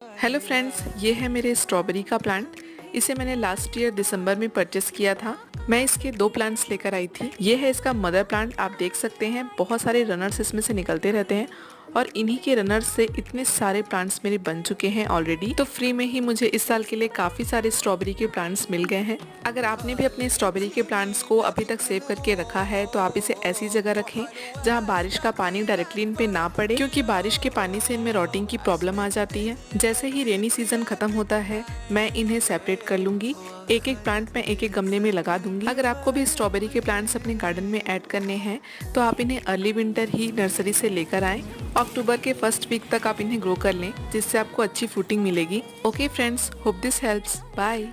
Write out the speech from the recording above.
Hello friends, ये है मेरे स्ट्रॉबेरी का प्लांट। इसे मैंने लास्ट ईयर दिसंबर में परचेस किया था। मैं इसके 2 प्लांट्स लेकर आई थी। ये है इसका मदर प्लांट। आप देख सकते हैं बहुत सारे रनर्स इसमें से निकलते रहते हैं और इन्हीं के रनर्स से इतने सारे प्लांट्स मेरे बन चुके हैं ऑलरेडी। तो फ्री में ही मुझे इस साल के लिए काफ़ी सारे स्ट्रॉबेरी के प्लांट्स मिल गए हैं। अगर आपने भी अपने स्ट्रॉबेरी के प्लांट्स को अभी तक सेव करके रखा है तो आप इसे ऐसी जगह रखें जहाँ बारिश का पानी डायरेक्टली इन पे ना पड़े, क्योंकि बारिश के पानी से इनमें रॉटिंग की प्रॉब्लम आ जाती है। जैसे ही रेनी सीजन खत्म होता है मैं इन्हें सेपरेट कर लूंगी। एक एक प्लांट मैं एक एक गमले में लगा दूंगी। अगर आपको भी स्ट्रॉबेरी के प्लांट्स अपने गार्डन में ऐड करने हैं तो आप इन्हें अर्ली विंटर ही नर्सरी से लेकर आएं। अक्टूबर के फर्स्ट वीक तक आप इन्हें ग्रो कर लें, जिससे आपको अच्छी फूटिंग मिलेगी। Okay friends, hope this helps. Bye.